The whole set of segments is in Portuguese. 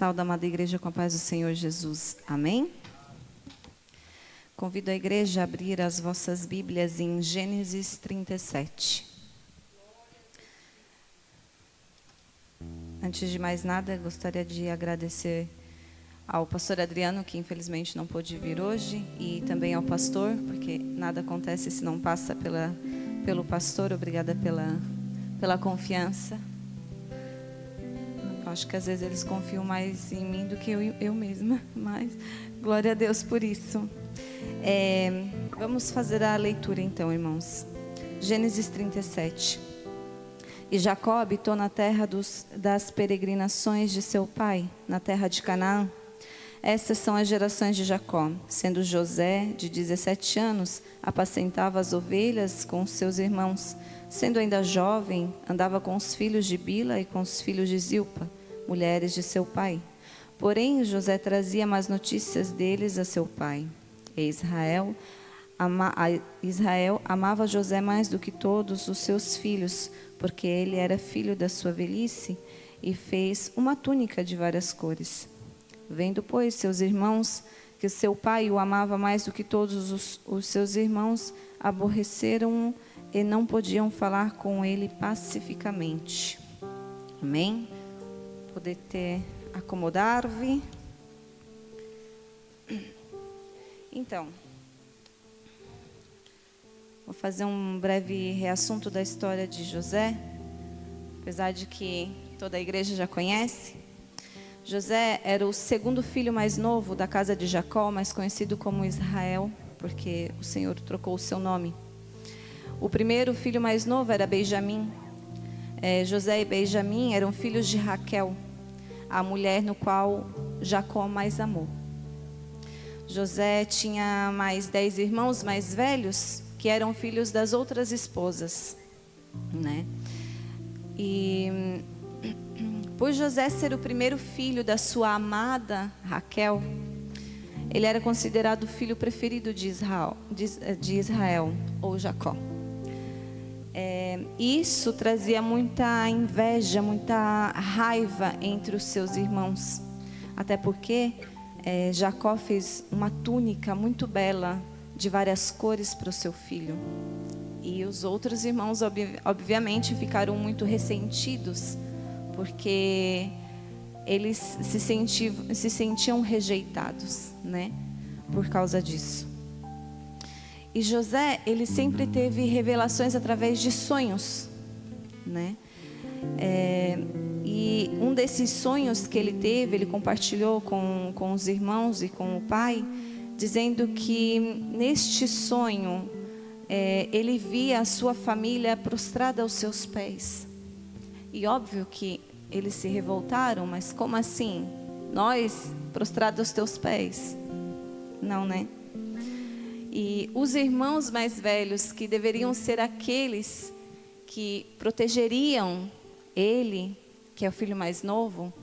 Saúde, amada igreja, com a paz do Senhor Jesus. Amém? Convido a igreja a abrir as vossas Bíblias em Gênesis 37. Antes de mais nada, gostaria de agradecer ao pastor Adriano, que infelizmente não pôde vir hoje, e também ao pastor, porque nada acontece se não passa pelo pastor. Obrigada pela confiança. Acho que às vezes eles confiam mais em mim do que eu mesma, mas glória a Deus por isso. Vamos fazer a leitura então, irmãos. Gênesis 37. E Jacó habitou na terra das peregrinações de seu pai, na terra de Canaã. Estas são as gerações de Jacó. Sendo José, de 17 anos, apacentava as ovelhas com seus irmãos. Sendo ainda jovem, andava com os filhos de Bila e com os filhos de Zilpa, mulheres de seu pai. Porém, José trazia más notícias deles a seu pai. E Israel amava José mais do que todos os seus filhos, porque ele era filho da sua velhice, e fez uma túnica de várias cores. Vendo, pois, seus irmãos que seu pai o amava mais do que todos os seus irmãos, aborreceram-o e não podiam falar com ele pacificamente. Amém? Poder acomodar-vos. Então, vou fazer um breve reassunto da história de José, apesar de que toda a igreja já conhece. José era o segundo filho mais novo da casa de Jacó, mais conhecido como Israel, porque o Senhor trocou o seu nome. O primeiro filho mais novo era Benjamim. José e Benjamim eram filhos de Raquel, a mulher no qual Jacó mais amou. José tinha mais 10 irmãos mais velhos, que eram filhos das outras esposas, né? E por José ser o primeiro filho da sua amada Raquel, ele era considerado o filho preferido de Israel ou Jacó. Isso trazia muita inveja, muita raiva entre os seus irmãos. Até porque Jacó fez uma túnica muito bela, de várias cores, para o seu filho. E os outros irmãos, obviamente, ficaram muito ressentidos, porque eles se sentiam rejeitados, né? Por causa disso. E José, ele sempre teve revelações através de sonhos, né? E um desses sonhos que ele teve, ele compartilhou com os irmãos e com o pai, dizendo que neste sonho, ele via a sua família prostrada aos seus pés. E óbvio que eles se revoltaram, mas como assim? Nós prostrados aos teus pés? Não, né? E os irmãos mais velhos, que deveriam ser aqueles que protegeriam ele, que é o filho mais novo,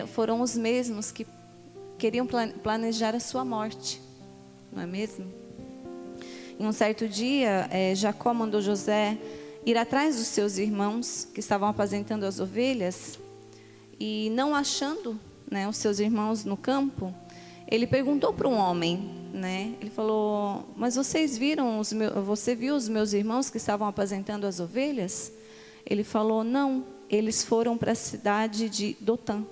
foram os mesmos que queriam planejar a sua morte, não é mesmo? Em um certo dia, Jacó mandou José ir atrás dos seus irmãos que estavam apacentando as ovelhas, e não achando, né, os seus irmãos no campo, ele perguntou para um homem, né? Ele falou: mas você viu os meus irmãos que estavam apacentando as ovelhas? Ele falou: não, eles foram para a cidade de Dotã.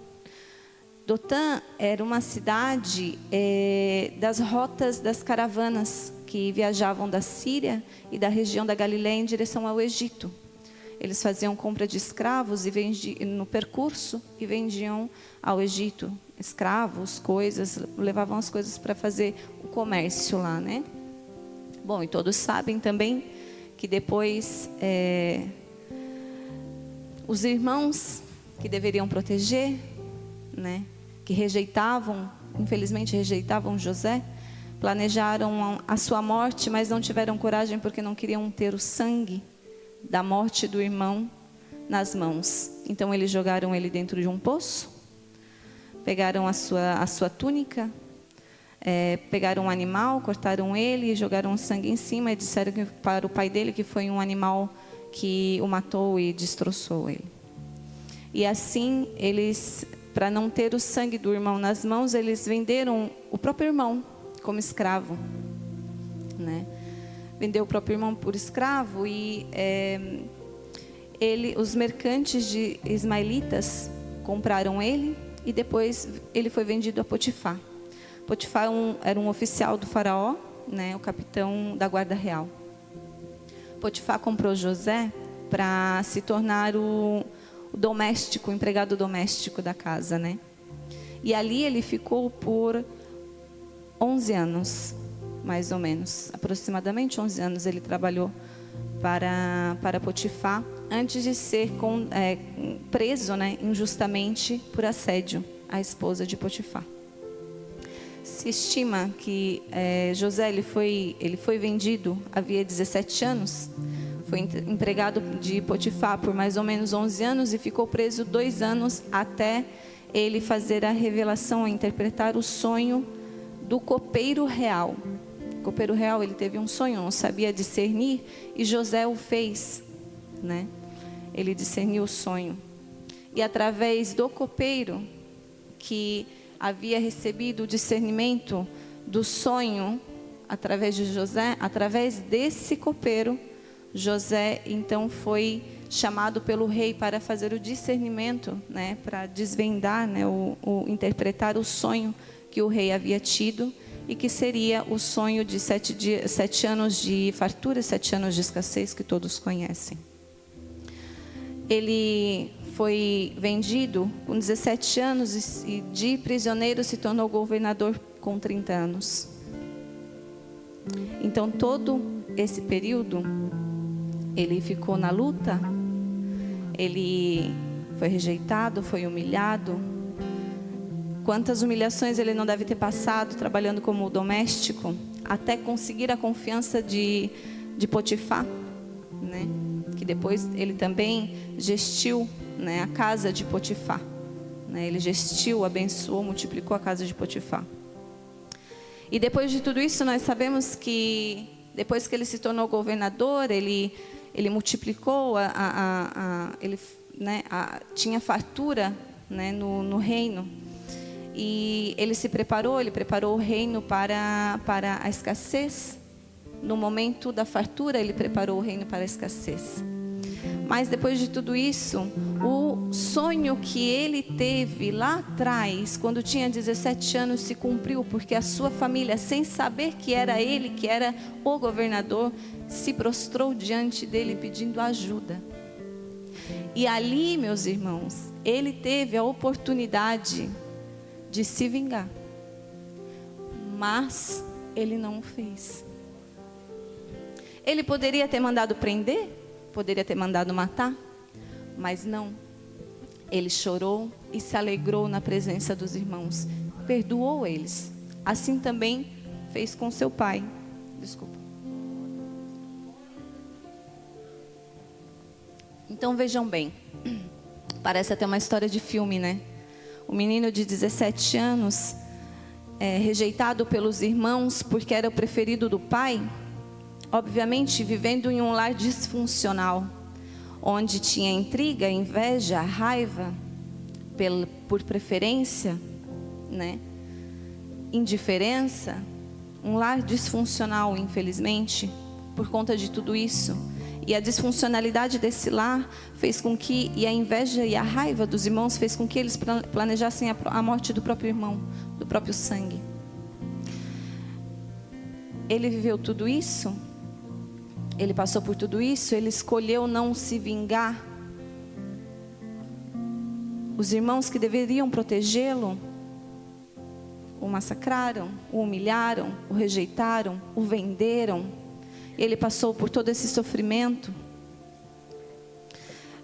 Dotã era uma cidade das rotas das caravanas que viajavam da Síria e da região da Galileia em direção ao Egito. Eles faziam compra de escravos no percurso e vendiam ao Egito escravos, coisas, levavam as coisas para fazer o comércio lá, né? Bom, e todos sabem também que depois os irmãos que deveriam proteger, né, que infelizmente rejeitavam José, planejaram a sua morte, mas não tiveram coragem porque não queriam ter o sangue da morte do irmão nas mãos. Então eles jogaram ele dentro de um poço, pegaram a sua túnica, pegaram um animal, cortaram ele, jogaram o sangue em cima e disseram para o pai dele que foi um animal que o matou e destroçou ele. E assim eles para não ter o sangue do irmão nas mãos, eles venderam o próprio irmão como escravo, né? Vendeu o próprio irmão por escravo e os mercantes de ismaelitas compraram ele e depois ele foi vendido a Potifar. Potifar era um oficial do faraó, né? O capitão da guarda real. Potifar comprou José para se tornar o doméstico, o empregado doméstico da casa, né? E ali ele ficou por 11 anos, mais ou menos, aproximadamente 11 anos ele trabalhou para Potifar, antes de ser preso, né, injustamente por assédio à esposa de Potifar. Se estima que José ele foi vendido, havia 17 anos, foi empregado de Potifar por mais ou menos 11 anos e ficou preso 2 anos até ele fazer a revelação, interpretar o sonho do copeiro real. O copeiro real, ele teve um sonho, não sabia discernir, e José o fez, né? Ele discerniu o sonho. E através do copeiro, que havia recebido o discernimento do sonho, através de José, através desse copeiro, José então foi chamado pelo rei para fazer o discernimento, né? Para desvendar, né? Interpretar o sonho que o rei havia tido, e que seria o sonho de 7 anos de fartura, 7 anos de escassez, que todos conhecem. Ele foi vendido com 17 anos e de prisioneiro se tornou governador com 30 anos. Então todo esse período ele ficou na luta, ele foi rejeitado, foi humilhado. Quantas humilhações ele não deve ter passado trabalhando como doméstico, até conseguir a confiança de Potifar, né? Que depois ele também gestiu, né, a casa de Potifar, né? Ele gestiu, abençoou, multiplicou a casa de Potifar. E depois de tudo isso, nós sabemos que depois que ele se tornou governador, ele multiplicou, tinha fartura, né, no reino. E ele preparou o reino para a escassez. No momento da fartura, ele preparou o reino para a escassez. Mas depois de tudo isso, o sonho que ele teve lá atrás, quando tinha 17 anos, se cumpriu, porque a sua família, sem saber que era ele, que era o governador, se prostrou diante dele pedindo ajuda. E ali, meus irmãos, ele teve a oportunidade de se vingar, mas ele não o fez. Ele poderia ter mandado prender, poderia ter mandado matar, mas não. Ele chorou e se alegrou na presença dos irmãos, perdoou eles. Assim também fez com seu pai. Desculpa. Então vejam bem, parece até uma história de filme, né? O menino de 17 anos, rejeitado pelos irmãos porque era o preferido do pai, obviamente vivendo em um lar disfuncional, onde tinha intriga, inveja, raiva, por preferência, né? Indiferença, um lar disfuncional, infelizmente, por conta de tudo isso. E a disfuncionalidade desse lar fez com que, e a inveja e a raiva dos irmãos fez com que eles planejassem a morte do próprio irmão, do próprio sangue. Ele viveu tudo isso, ele passou por tudo isso, ele escolheu não se vingar. Os irmãos que deveriam protegê-lo, o massacraram, o humilharam, o rejeitaram, o venderam. Ele passou por todo esse sofrimento.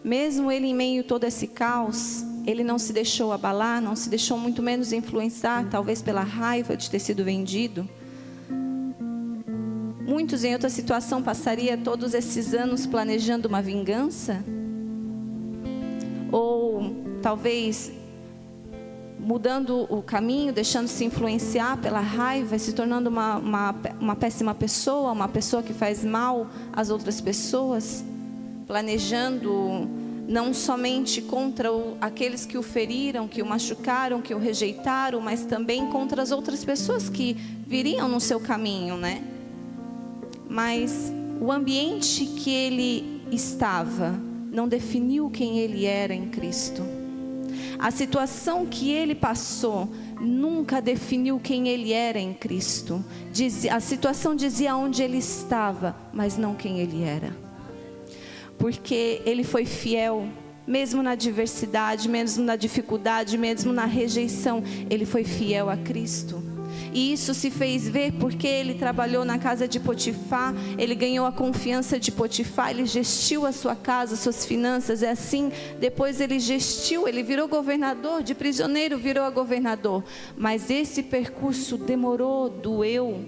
Mesmo ele em meio a todo esse caos, ele não se deixou abalar, não se deixou muito menos influenciar, talvez pela raiva de ter sido vendido. Muitos em outra situação passariam todos esses anos planejando uma vingança, ou talvez mudando o caminho, deixando-se influenciar pela raiva, se tornando uma péssima pessoa, uma pessoa que faz mal às outras pessoas, planejando não somente contra aqueles que o feriram, que o machucaram, que o rejeitaram, mas também contra as outras pessoas que viriam no seu caminho, né? Mas o ambiente que ele estava não definiu quem ele era em Cristo. A situação que ele passou nunca definiu quem ele era em Cristo. A situação dizia onde ele estava, mas não quem ele era. Porque ele foi fiel, mesmo na adversidade, mesmo na dificuldade, mesmo na rejeição, ele foi fiel a Cristo. E isso se fez ver porque ele trabalhou na casa de Potifar, ele ganhou a confiança de Potifar, ele gestiu a sua casa, suas finanças, é assim. Depois ele gestiu, ele virou governador, de prisioneiro virou a governador. Mas esse percurso demorou, doeu.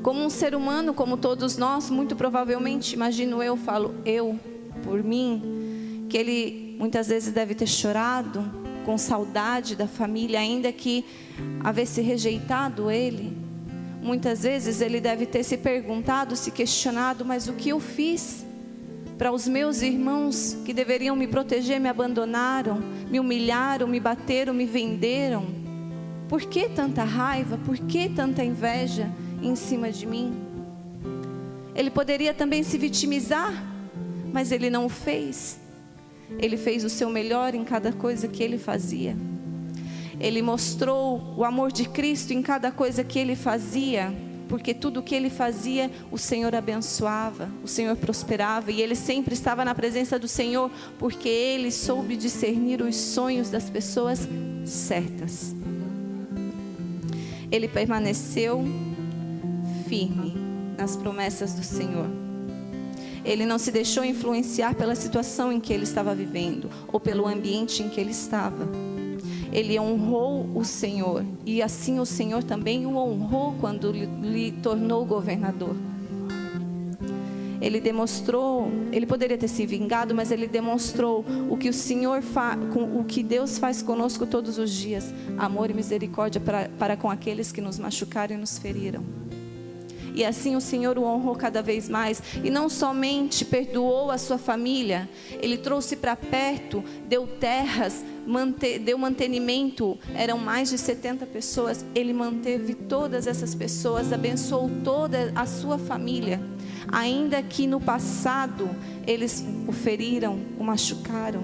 Como um ser humano, como todos nós, muito provavelmente, imagino eu, falo eu, por mim, que ele muitas vezes deve ter chorado, com saudade da família, ainda que havesse rejeitado ele. Muitas vezes ele deve ter se perguntado, se questionado, mas o que eu fiz para os meus irmãos que deveriam me proteger, me abandonaram, me humilharam, me bateram, me venderam? Por que tanta raiva? Por que tanta inveja em cima de mim? Ele poderia também se vitimizar, mas ele não o fez. Ele fez o seu melhor em cada coisa que ele fazia. Ele mostrou o amor de Cristo em cada coisa que ele fazia, porque tudo que ele fazia, o Senhor abençoava, o Senhor prosperava, e ele sempre estava na presença do Senhor, porque ele soube discernir os sonhos das pessoas certas. Ele permaneceu firme nas promessas do Senhor. Ele não se deixou influenciar pela situação em que ele estava vivendo, ou pelo ambiente em que ele estava. Ele honrou o Senhor, e assim o Senhor também o honrou quando lhe tornou governador. Ele demonstrou, ele poderia ter se vingado, mas ele demonstrou o que o Senhor o que Deus faz conosco todos os dias: amor e misericórdia para com aqueles que nos machucaram e nos feriram. E assim o Senhor o honrou cada vez mais. E não somente perdoou a sua família, ele trouxe para perto, deu terras, deu mantenimento. Eram mais de 70 pessoas. Ele manteve todas essas pessoas, abençoou toda a sua família. Ainda que no passado eles o feriram, o machucaram.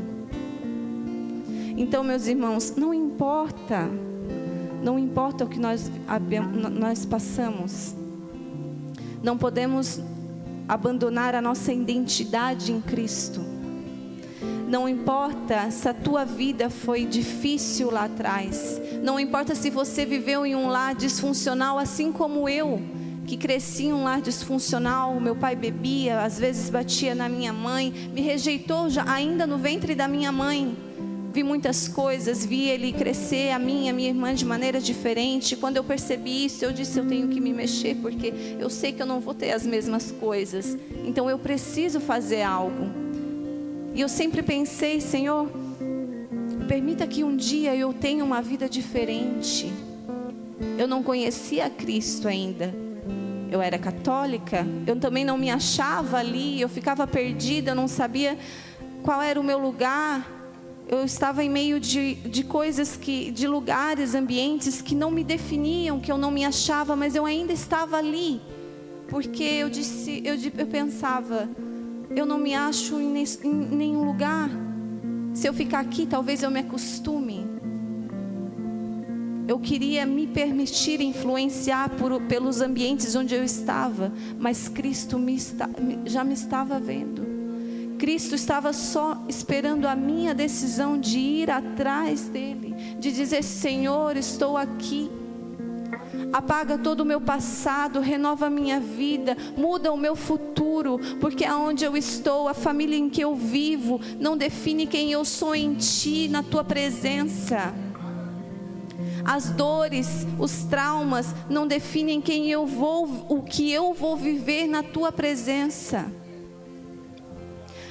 Então, meus irmãos, não importa o que nós passamos. Não podemos abandonar a nossa identidade em Cristo. Não importa se a tua vida foi difícil lá atrás. Não importa se você viveu em um lar disfuncional, assim como eu, que cresci em um lar disfuncional. Meu pai bebia, às vezes batia na minha mãe, me rejeitou ainda no ventre da minha mãe. Vi muitas coisas, vi ele crescer, a minha irmã, de maneira diferente. Quando eu percebi isso, eu disse: eu tenho que me mexer, porque eu sei que eu não vou ter as mesmas coisas. Então eu preciso fazer algo. E eu sempre pensei: Senhor, permita que um dia eu tenha uma vida diferente. Eu não conhecia Cristo ainda. Eu era católica, eu também não me achava ali, eu ficava perdida, eu não sabia qual era o meu lugar. Eu estava em meio de coisas, de lugares, ambientes que não me definiam, que eu não me achava, mas eu ainda estava ali. Porque eu pensava: eu não me acho em nenhum lugar. Se eu ficar aqui, talvez eu me acostume. Eu queria me permitir influenciar pelos ambientes onde eu estava, mas Cristo já me estava vendo. Cristo estava só esperando a minha decisão de ir atrás dele, de dizer: Senhor, estou aqui. Apaga todo o meu passado, renova a minha vida, muda o meu futuro, porque aonde eu estou, a família em que eu vivo, não define quem eu sou em Ti, na Tua presença. As dores, os traumas não definem quem eu vou, o que eu vou viver na Tua presença.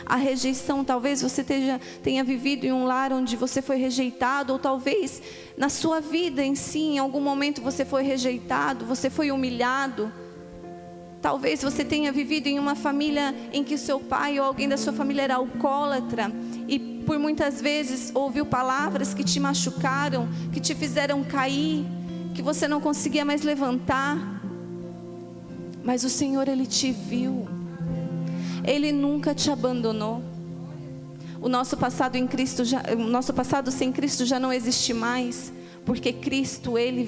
A rejeição, talvez você tenha vivido em um lar onde você foi rejeitado, ou talvez na sua vida em si, em algum momento você foi rejeitado, você foi humilhado. Talvez você tenha vivido em uma família em que seu pai ou alguém da sua família era alcoólatra e por muitas vezes ouviu palavras que te machucaram, que te fizeram cair, que você não conseguia mais levantar. Mas o Senhor, Ele te viu. Ele nunca te abandonou. O nosso passado em Cristo, o nosso passado sem Cristo já não existe mais, porque Cristo, Ele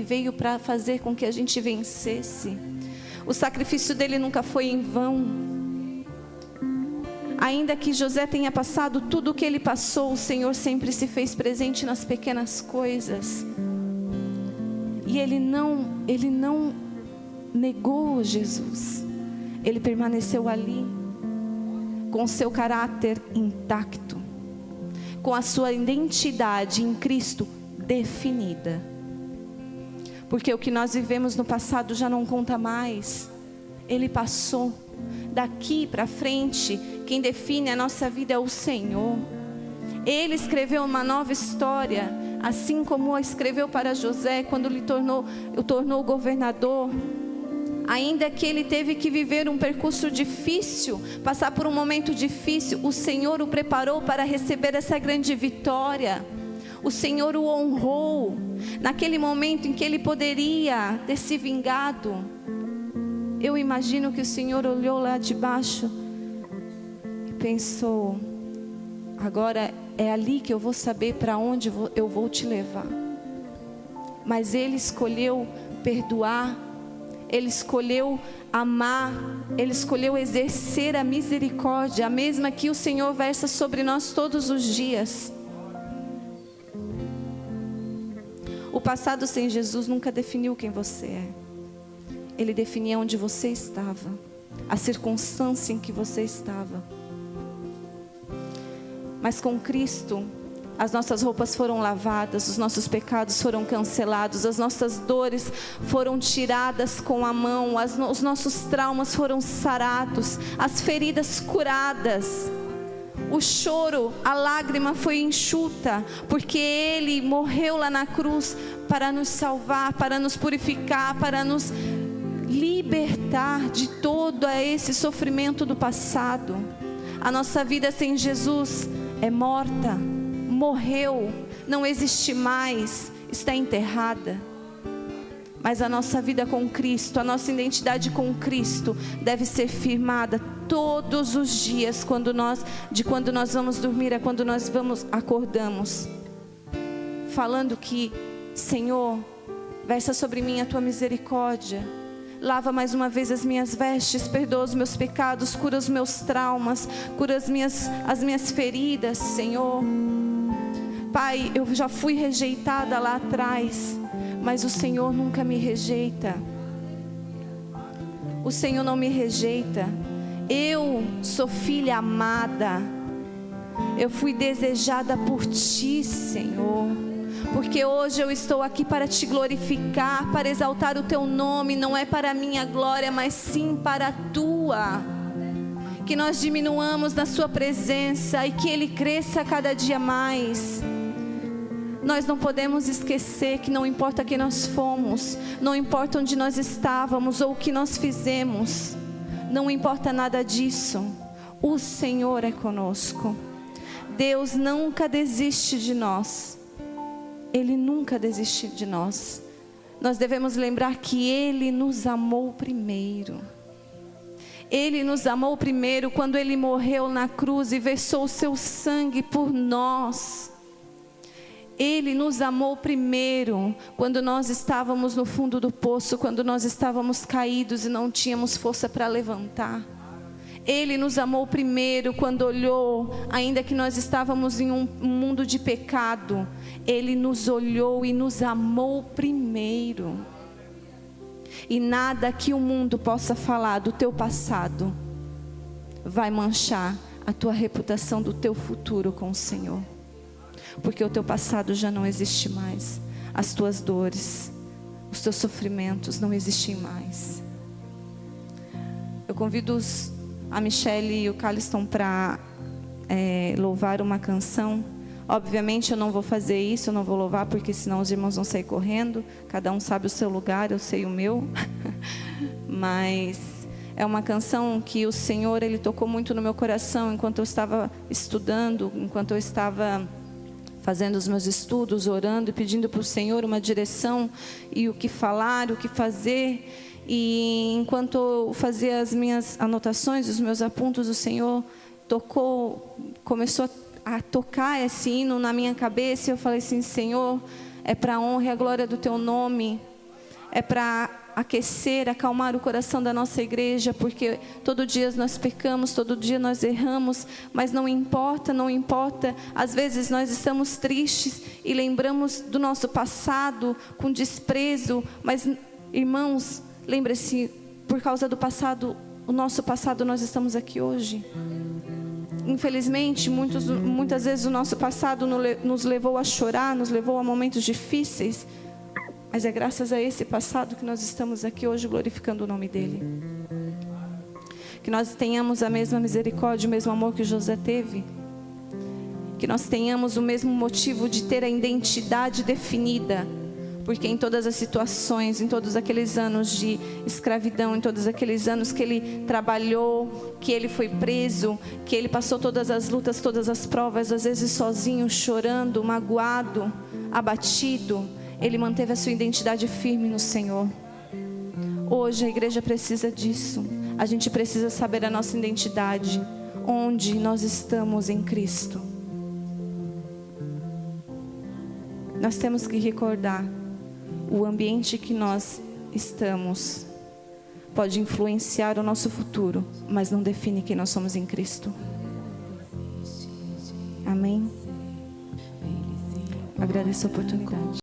veio para fazer com que a gente vencesse. O sacrifício dele nunca foi em vão. Ainda que José tenha passado tudo o que ele passou, o Senhor sempre se fez presente nas pequenas coisas. E ele não negou Jesus. Ele permaneceu ali, com seu caráter intacto, com a sua identidade em Cristo definida. Porque o que nós vivemos no passado já não conta mais. Ele passou. Daqui para frente, quem define a nossa vida é o Senhor. Ele escreveu uma nova história, assim como a escreveu para José, quando o tornou governador. Ainda que ele teve que viver um percurso difícil, passar por um momento difícil, o Senhor o preparou para receber essa grande vitória. O Senhor o honrou. Naquele momento em que ele poderia ter se vingado, eu imagino que o Senhor olhou lá de baixo e pensou: agora é ali que eu vou saber para onde eu vou te levar. Mas ele escolheu perdoar, ele escolheu amar, ele escolheu exercer a misericórdia, a mesma que o Senhor versa sobre nós todos os dias. O passado sem Jesus nunca definiu quem você é. Ele definia onde você estava, a circunstância em que você estava. Mas com Cristo, as nossas roupas foram lavadas, os nossos pecados foram cancelados, as nossas dores foram tiradas com a mão, os nossos traumas foram sarados, as feridas curadas. O choro, a lágrima foi enxuta, porque Ele morreu lá na cruz para nos salvar, para nos purificar, para nos libertar de todo esse sofrimento do passado. A nossa vida sem Jesus é morta, morreu, não existe mais, está enterrada. Mas a nossa vida com Cristo, a nossa identidade com Cristo deve ser firmada todos os dias, quando nós vamos dormir, é quando nós acordamos, falando que: Senhor, versa sobre mim a tua misericórdia, lava mais uma vez as minhas vestes, perdoa os meus pecados, cura os meus traumas, cura as minhas feridas, Senhor. Pai, eu já fui rejeitada lá atrás, mas o Senhor nunca me rejeita. O Senhor não me rejeita. Eu sou filha amada. Eu fui desejada por Ti, Senhor. Porque hoje eu estou aqui para Te glorificar, para exaltar o Teu nome. Não é para a minha glória, mas sim para a Tua. Que nós diminuamos na Sua presença e que Ele cresça cada dia mais. Nós não podemos esquecer que não importa quem nós fomos, não importa onde nós estávamos ou o que nós fizemos, não importa nada disso. O Senhor é conosco. Deus nunca desiste de nós. Ele nunca desiste de nós. Nós devemos lembrar que Ele nos amou primeiro. Ele nos amou primeiro quando Ele morreu na cruz e versou o seu sangue por nós. Ele nos amou primeiro quando nós estávamos no fundo do poço, quando nós estávamos caídos e não tínhamos força para levantar. Ele nos amou primeiro quando olhou, ainda que nós estávamos em um mundo de pecado. Ele nos olhou e nos amou primeiro. E nada que o mundo possa falar do teu passado vai manchar a tua reputação do teu futuro com o Senhor. Porque o teu passado já não existe mais. As tuas dores, os teus sofrimentos não existem mais. Eu convido a Michelle e o Caliston para louvar uma canção. Obviamente eu não vou fazer isso, eu não vou louvar, porque senão os irmãos vão sair correndo. Cada um sabe o seu lugar, eu sei o meu. mas é uma canção que o Senhor, Ele tocou muito no meu coração enquanto eu estava estudando, enquanto eu estava fazendo os meus estudos, orando e pedindo para o Senhor uma direção e o que falar, o que fazer. E enquanto eu fazia as minhas anotações, os meus apontos, o Senhor começou a tocar esse hino na minha cabeça. E eu falei assim: Senhor, é para a honra e a glória do Teu nome, é para aquecer, acalmar o coração da nossa igreja, porque todo dia nós pecamos, todo dia nós erramos, mas não importa, às vezes nós estamos tristes e lembramos do nosso passado com desprezo, mas irmãos, lembre-se, por causa do passado, o nosso passado, nós estamos aqui hoje. Infelizmente, muitas vezes o nosso passado nos levou a chorar, nos levou a momentos difíceis, mas é graças a esse passado que nós estamos aqui hoje glorificando o nome dEle. Que nós tenhamos a mesma misericórdia, o mesmo amor que José teve. Que nós tenhamos o mesmo motivo de ter a identidade definida. Porque em todas as situações, em todos aqueles anos de escravidão, em todos aqueles anos que ele trabalhou, que ele foi preso, que ele passou todas as lutas, todas as provas, às vezes sozinho, chorando, magoado, abatido, ele manteve a sua identidade firme no Senhor. Hoje a igreja precisa disso. A gente precisa saber a nossa identidade, onde nós estamos em Cristo. Nós temos que recordar, o ambiente que nós estamos pode influenciar o nosso futuro, mas não define quem nós somos em Cristo. Amém? Agradeço a oportunidade.